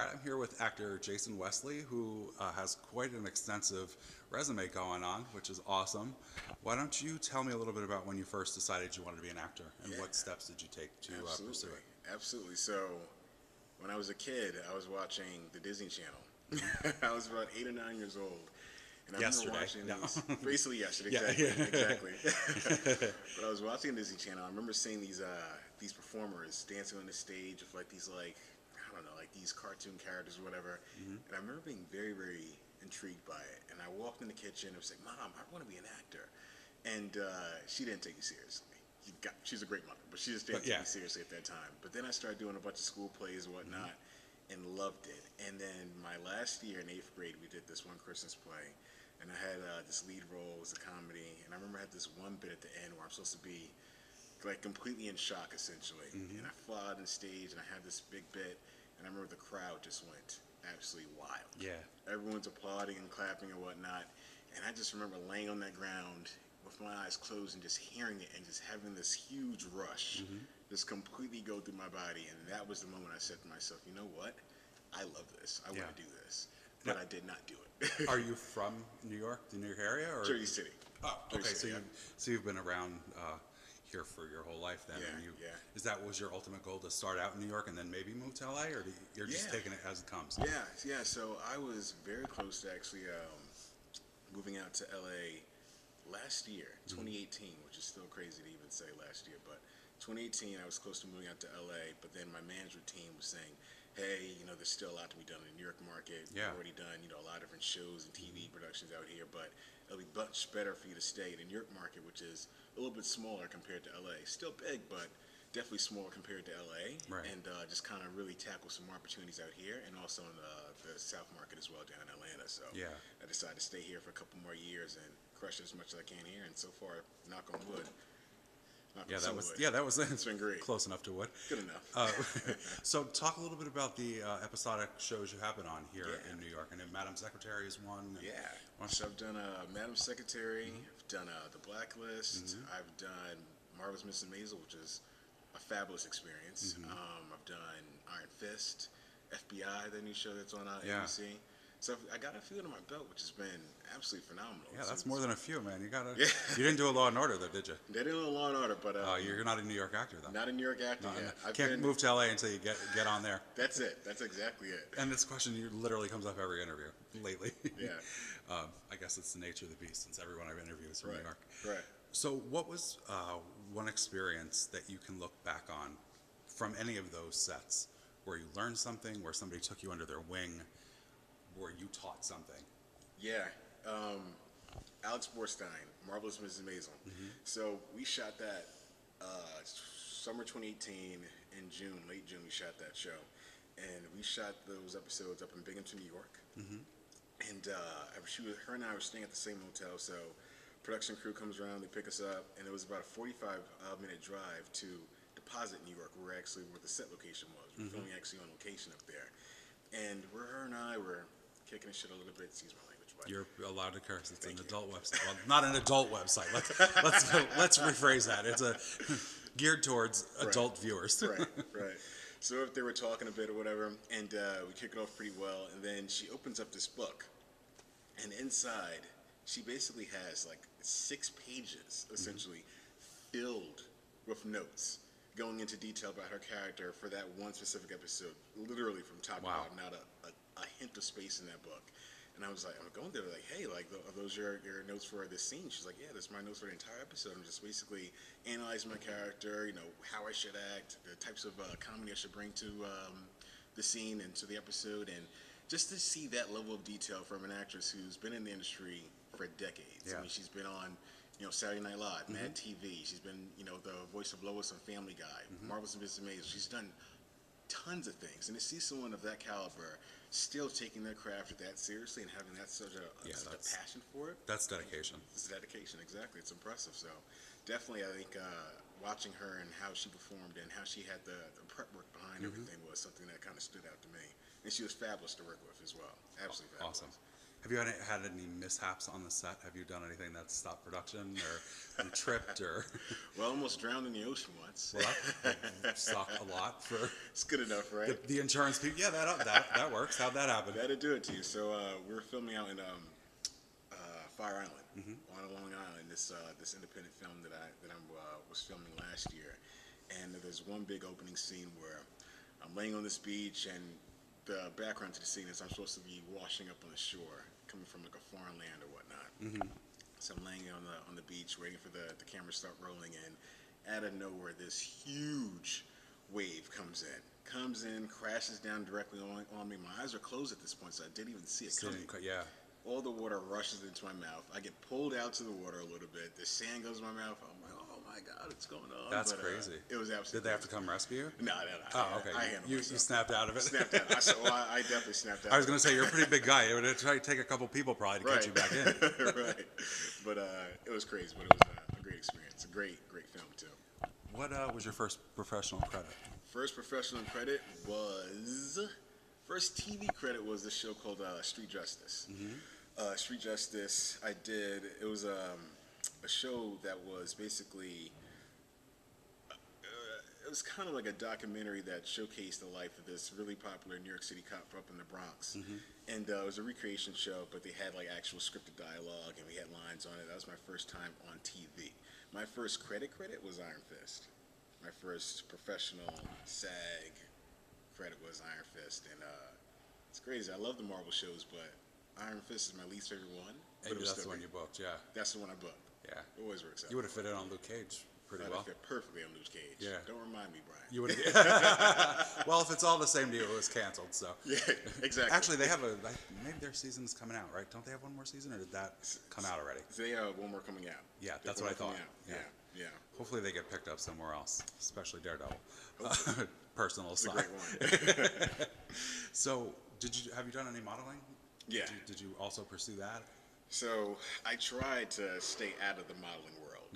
All right, I'm here with actor Jayson Wesley, who has quite an extensive resume going on, which is awesome. Why don't you tell me a little bit about when you first decided you wanted to be an actor and Yeah, what steps did you take to pursue absolutely. it? Absolutely. So, when I was a kid, I was watching the Disney Channel. I was about 8 or 9 years old. And I remember Yesterday. watching No. these, basically yesterday, Yeah. exactly. But I was watching Disney Channel. I remember seeing these performers dancing on the stage with like these I don't know, like these cartoon characters or whatever. Hmm. And I remember being very, very intrigued by it. And I walked in the kitchen and was like, Mom, I want to be an actor. And she didn't take me seriously. She's a great mother, but she just didn't But take yeah. me seriously at that time. But then I started doing a bunch of school plays and Hmm. whatnot, and loved it. And then my last year in 8th grade, we did this one Christmas play, and I had this lead role. It was a comedy, and I remember I had this one bit at the end where I'm supposed to be like completely in shock, essentially. Hmm. And I flew out on stage, and I had this big bit, and I remember the crowd just went absolutely wild. Yeah. Everyone's applauding and clapping and whatnot, and I just remember laying on that ground with my eyes closed and just hearing it and just having this huge rush Hmm. just completely go through my body. And that was the moment I said to myself, you know what? I love this. I Yeah. want to do this. Now, But I did not do it. are you from New York, the New York area, or? Jersey City. Oh, Jersey okay. City, yeah. So you've been around here for your whole life then. Yeah, And you, yeah. is that was your ultimate goal to start out in New York and then maybe move to LA, or you're just Yeah. taking it as it comes? Yeah, yeah. So I was very close to actually moving out to LA last year, 2018, which is still crazy to even say last year, but 2018 I was close to moving out to LA, but then my management team was saying, hey, there's still a lot to be done in the New York market. Yeah. We've already done, a lot of different shows and TV productions out here, but it'll be much better for you to stay in the New York market, which is a little bit smaller compared to LA. Still big, but definitely smaller compared to LA, Right. and just kind of really tackle some more opportunities out here, and also in the South market as well down in Atlanta. So Yeah. I decided to stay here for a couple more years and crush it as much as I can here. And so far, knock on wood, knock Yeah, on that some was wood. yeah that was It's been great. close enough to what. Good enough. So talk a little bit about the episodic shows you have been on here Yeah. in New York, and then Madam Secretary is one. And Yeah. why don't So I've done Madam Secretary. Mm-hmm. I've done The Blacklist. I've done Marvelous Mrs. Maisel, which is a fabulous experience. Mm-hmm. I've done Iron Fist, FBI, the new show that's on Yeah. ABC. So I got a few under my belt, which has been absolutely phenomenal. Yeah, that's more than a few, man. Yeah. You didn't do a Law and Order though, did you? They did a little Law and Order, but You're not a New York actor though. not a New York actor No, yet. I've can't been, move to LA until you get on there. That's it. That's exactly it. And this question literally comes up every interview lately. Yeah. I guess it's the nature of the beast, since everyone I've interviewed is from Right. New York. Right. So, what was one experience that you can look back on from any of those sets where you learned something, where somebody took you under their wing, where you taught something? Yeah. Alex Borstein, Marvelous Mrs. Maisel. So we shot that summer 2018 in June, late June. We shot that show, and we shot those episodes up in Binghamton, New York. And her and I were staying at the same hotel. So production crew comes around, they pick us up, and it was about a 45-minute drive to Deposit, New York, where the set location was. We're filming actually on location up there, and her and I were kicking the shit a little bit. Excuse my language, but You're allowed to curse. It's Thank an you. adult website. Well, not an adult website. Let's rephrase that. It's geared towards adult viewers. right, right. So if they were talking a bit or whatever, and we kick it off pretty well, and then she opens up this book, and inside she basically has like 6 pages essentially filled with notes going into detail about her character for that one specific episode, literally from top Wow. to bottom, not a hint of space in that book. And I was like, I'm going there like, hey, like, are those your notes for this scene? She's like, yeah, that's my notes for the entire episode. I'm just basically analyzing my character, how I should act, the types of comedy I should bring to the scene and to the episode, and just to see that level of detail from an actress who's been in the industry for decades. Yeah. I mean, she's been on, Saturday Night Live, Mad TV. She's been, the voice of Lois on Family Guy, Marvelous Mrs. Maisel. She's done tons of things, and to see someone of that caliber still taking their craft that seriously and having that such a passion for it. That's dedication. It's dedication, exactly. It's impressive. So definitely, I think watching her and how she performed and how she had the prep work behind everything was something that kind of stood out to me. And she was fabulous to work with as well. Absolutely fabulous. Awesome. Have you had any mishaps on the set? Have you done anything that stopped production, or you tripped, or? Well, almost drowned in the ocean once. Well, that sucked a lot for It's good enough, right? the insurance people. Yeah, that works. How'd that happen? That'll do it to you. So we were filming out in Fire Island, on Long Island. This independent film that I was filming last year, and there's one big opening scene where I'm laying on this beach, and the background to the scene is I'm supposed to be washing up on the shore, coming from like a foreign land or whatnot. So I'm laying on the beach, waiting for the camera to start rolling, and out of nowhere, this huge wave comes in, crashes down directly on me. My eyes are closed at this point, so I didn't even see it coming. Yeah. All the water rushes into my mouth. I get pulled out to the water a little bit. The sand goes in my mouth. I'm like, oh my God, what's going on? That's crazy. It was absolutely. Did they have to come rescue you? No. Oh, okay. I handled You myself. snapped out of it. Snapped out. I definitely snapped out. I was going to say, you're a pretty big guy. It would take a couple people probably to get you back in. Right. But it was crazy, but it was a great experience. A great film, too. What was your first professional credit? First professional credit was... First TV credit was this show called Street Justice. Street Justice, it was a show that was basically, it was kind of like a documentary that showcased the life of this really popular New York City cop up in the Bronx. And it was a recreation show, but they had like actual scripted dialogue, and we had lines on it. That was my first time on TV. My first credit was Iron Fist. My first professional SAG credit was Iron Fist, and it's crazy. I love the Marvel shows, but Iron Fist is my least favorite one. And that's the one you booked, yeah. That's the one I booked. Yeah. It always works out. You would have fit in on Luke Cage pretty well. I'd fit perfectly on Luke Cage. Yeah. Don't remind me, Brian. You would have. Well, if it's all the same to you, it was canceled, so. Yeah, exactly. Actually, they have maybe their season's coming out, right? Don't they have one more season, or did that come out already? They have one more coming out. Yeah, that's what I thought. Yeah. Hopefully they get picked up somewhere else, especially Daredevil. Personal It's a side. great one. So, have you done any modeling? Yeah. Did you also pursue that? So I tried to stay out of the modeling world.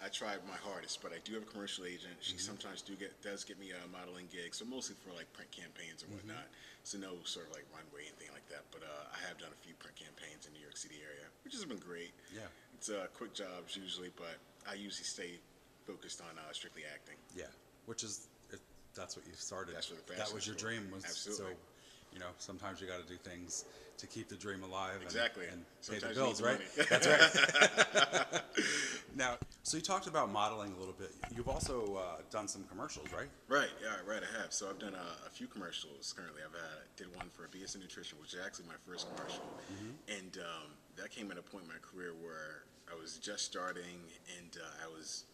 I tried my hardest, but I do have a commercial agent. She sometimes does get me modeling gigs, so mostly for like print campaigns and whatnot. So no sort of like runway, anything like that. But I have done a few print campaigns in the New York City area, which has been great. Yeah. It's quick jobs usually, but I usually stay focused on strictly acting. Yeah, that's what you started. That's what the that passion was your for. dream. Absolutely. So, sometimes you got to do things to keep the dream alive. Exactly. And pay the Sometimes you bills, need right? the money. That's right. Now, so you talked about modeling a little bit. You've also done some commercials, right? Right, I have. So I've done a few commercials currently. Did one for BS Nutrition, which is actually my first commercial. And that came at a point in my career where I was just starting, and I was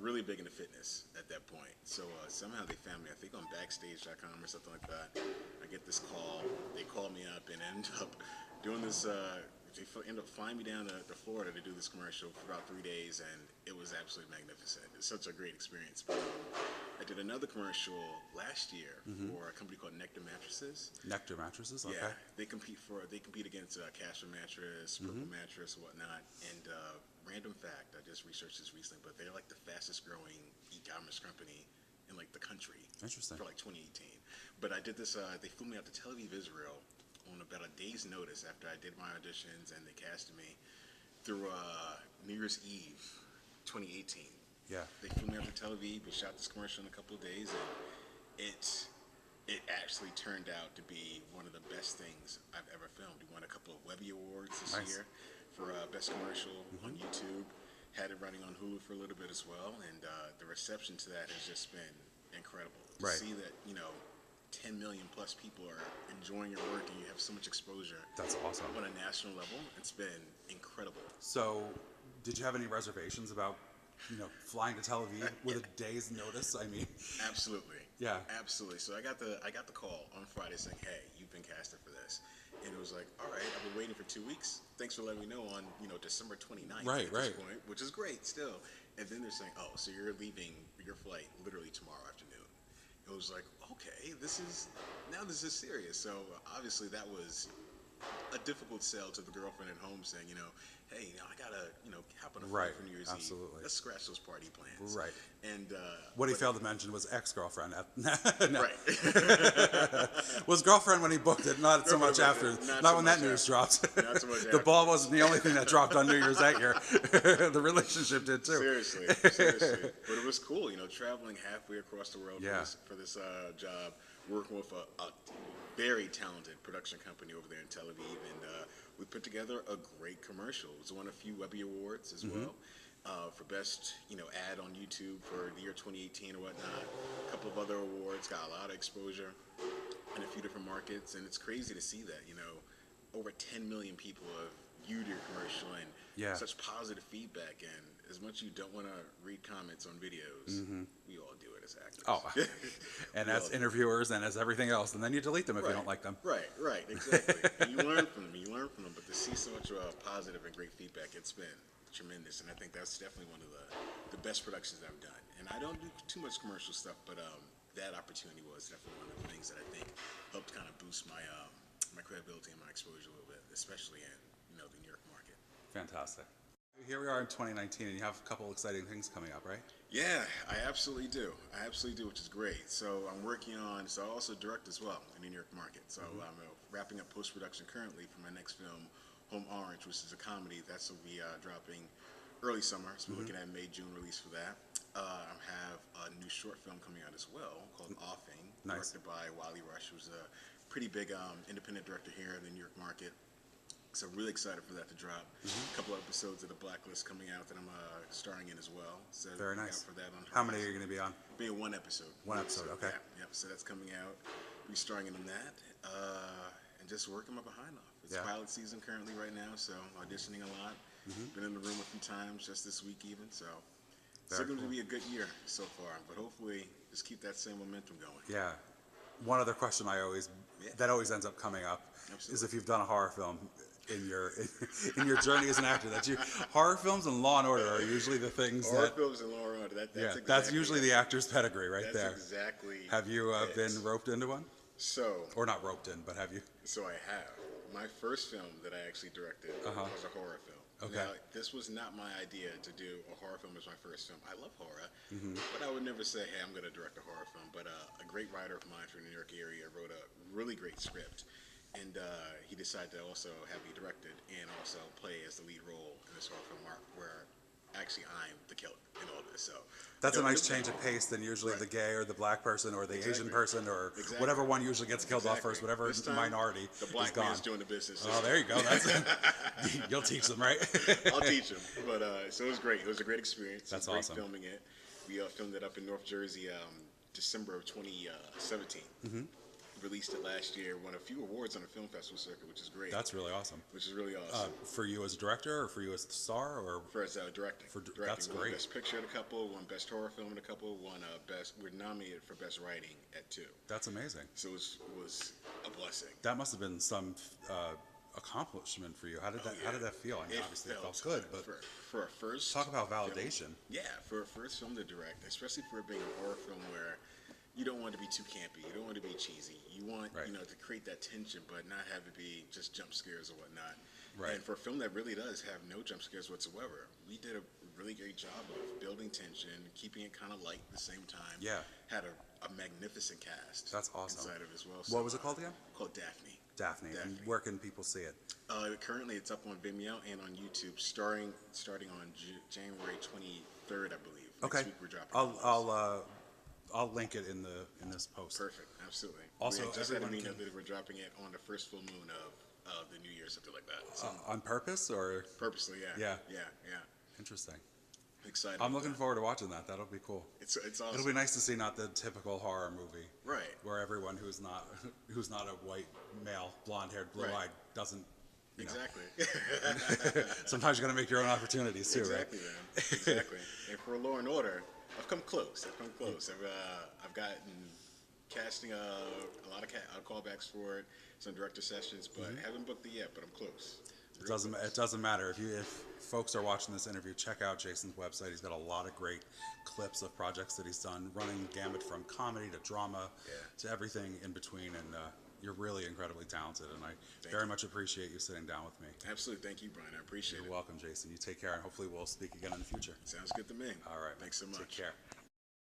really big into fitness at that point. So somehow they found me, I think on Backstage.com or something like that. I get this call. They call me up and end up doing this. They end up flying me down to Florida to do this commercial for about 3 days, and it was absolutely magnificent. It's such a great experience. But I did another commercial last year for a company called Nectar Mattresses. Nectar Mattresses, okay. Yeah, they compete against Casper Mattress, Purple Mattress, whatnot. And random fact, I just researched this recently, but they're like the fastest growing e-commerce company in like the country. Interesting. For like 2018. But I did this, they flew me out to Tel Aviv, Israel on about a day's notice after I did my auditions, and they casted me through New Year's Eve 2018. Yeah. They flew me out to Tel Aviv. We shot this commercial in a couple of days, and it actually turned out to be one of the best things I've ever filmed. We won a couple of Webby Awards this year for Best Commercial on YouTube. Had it running on Hulu for a little bit as well, and the reception to that has just been incredible. To see that, 10 million plus people are enjoying your work, and you have so much exposure. That's awesome. On a national level, it's been incredible. So, did you have any reservations about, flying to Tel Aviv with a day's notice? I mean, Absolutely. Yeah. Absolutely. So I got the call on Friday saying, "Hey, you've been casted for this," and it was like, "All right, I've been waiting for 2 weeks. Thanks for letting me know on December 29th Right, at this point, which is great still." And then they're saying, "Oh, so you're leaving your flight literally tomorrow afternoon." It was like, okay, this is serious. So obviously that was a difficult sell to the girlfriend at home, saying, hey, I gotta, hop on a Right. flight for New Year's Absolutely. Eve. Let's scratch those party plans. Right. And What he but- failed to mention was ex-girlfriend. No. right. Was girlfriend when he booked it, not so much after. Not Not so when much that news after. dropped. Not so much The after. ball wasn't the only thing that dropped on New Year's that year. The relationship did too. Seriously. But it was cool, traveling halfway across the world Yeah. for this job, working with a very talented production company over there in Tel Aviv, and we put together a great commercial. It was won a few Webby Awards as well. For best, ad on YouTube for the year 2018 or whatnot. A couple of other awards, got a lot of exposure in a few different markets, and it's crazy to see that, over 10 million people have viewed your commercial and Yeah. such positive feedback. And as much as you don't want to read comments on videos, we all do it as actors. Oh, and as interviewers and as everything else, and then you delete them if you don't like them. Right, exactly. And you learn from them, but to see so much positive and great feedback, it's been tremendous. And I think that's definitely one of the best productions I've done. And I don't do too much commercial stuff, but that opportunity was definitely one of the things that I think helped kind of boost my my credibility and my exposure a little bit, especially in the New York market. Fantastic. Here we are in 2019, and you have a couple exciting things coming up, right? Yeah, I absolutely do, which is great. So I'm working on, so I also direct as well in the New York market. So I'm wrapping up post-production currently for my next film, Home Orange, which is a comedy. That's will be dropping early summer. So we're looking at May, June release for that. I have a new short film coming out as well called Offing, Nice. directed by Wally Rush, who's a pretty big independent director here in the New York market. So I'm really excited for that to drop. A couple of episodes of The Blacklist coming out that I'm starring in as well. So Very look nice. out for that on How many are you going to be on? Being one episode. One episode, okay. Yeah, so that's coming out. Be starring in that, and just working my behind off. It's Yeah. pilot season currently right now, so auditioning a lot. Been in the room a few times just this week even, so it's Very going to cool. be a good year so far. But hopefully, just keep that same momentum going. Yeah. One other question that always ends up coming up is Absolutely. if you've done a horror film in your journey as an actor. Horror films and Law and Order are usually the things Horror that. films and Law and Order. That's That's exactly usually it. the actor's pedigree right That's there. exactly. Have you it. been roped into one? So Or not roped in, but have you? So I have. My first film that I actually directed was a horror film. Okay. Now, this was not my idea to do a horror film as my first film. I love horror, but I would never say, hey, I'm going to direct a horror film. But a great writer of mine from the New York area wrote a really great script, and he decided to also have me direct it and also play as the lead role in this horror film where actually I'm the killer in all this. So That's a it nice was- change of pace than usually Right. the gay or the black person or the Asian Exactly. person or Exactly. whatever one usually gets killed off first, whatever This time, minority the is black gone. man's doing the business. Oh, there you go. That's You'll teach them, right? I'll teach him. But so it was great. It was a great experience. That's it was awesome. great filming it. We filmed it up in North Jersey, December of 2017. Released it last year. Won a few awards on the film festival circuit, which is great. That's really awesome. which is really awesome. For you as a director or for you as the star or For us directing. that's Won great. Best Picture in a couple. Won Best Horror Film in a couple. Won Best. We're nominated for Best Writing at 2. That's amazing. So it was a blessing. That must have been some accomplishment for you. How did that feel? I mean, obviously it felt good, but for a first talk about film- validation. Yeah, for a first film to direct, especially for it being a horror film where you don't want to be too campy, you don't want to be cheesy. You want Right. to create that tension, but not have it be just jump scares or whatnot. Right. And for a film that really does have no jump scares whatsoever, we did a really great job of building tension, keeping it kind of light at the same time. Yeah. Had a magnificent cast. That's awesome. Inside of it as well. What was it called again? Called Daphne. Daphne. And where can people see it? Currently, it's up on Vimeo and on YouTube, starting on January 23rd, I believe. Okay. Next week we're dropping. I'll link it in this post. Perfect, absolutely. Also, we just had a everyone meeting can- that we're dropping it on the first full moon of the New Year, something like that. So On purpose or purposely, yeah. Yeah. Yeah. interesting? Excited. I'm about looking that. forward to watching that. That'll be cool. It's awesome. It'll be nice to see not the typical horror movie, Right. where everyone who's not a white male, blonde-haired, blue-eyed doesn't. You know. Exactly. Sometimes you got to make your own opportunities too, Exactly, right? man. Exactly. And for Law and Order, I've come close. I've gotten casting a lot of callbacks for it, some director sessions, but haven't booked it yet. But I'm close. It doesn't matter if folks are watching this interview. Check out Jason's website. He's got a lot of great clips of projects that he's done, running the gamut from comedy to drama to everything in between. And you're really incredibly talented, and I very much appreciate you sitting down with me. Absolutely. Thank you, Brian. I appreciate You're it. welcome, Jason. You take care, and hopefully we'll speak again in the future. Sounds good to me. All right. Thanks so much. Take care.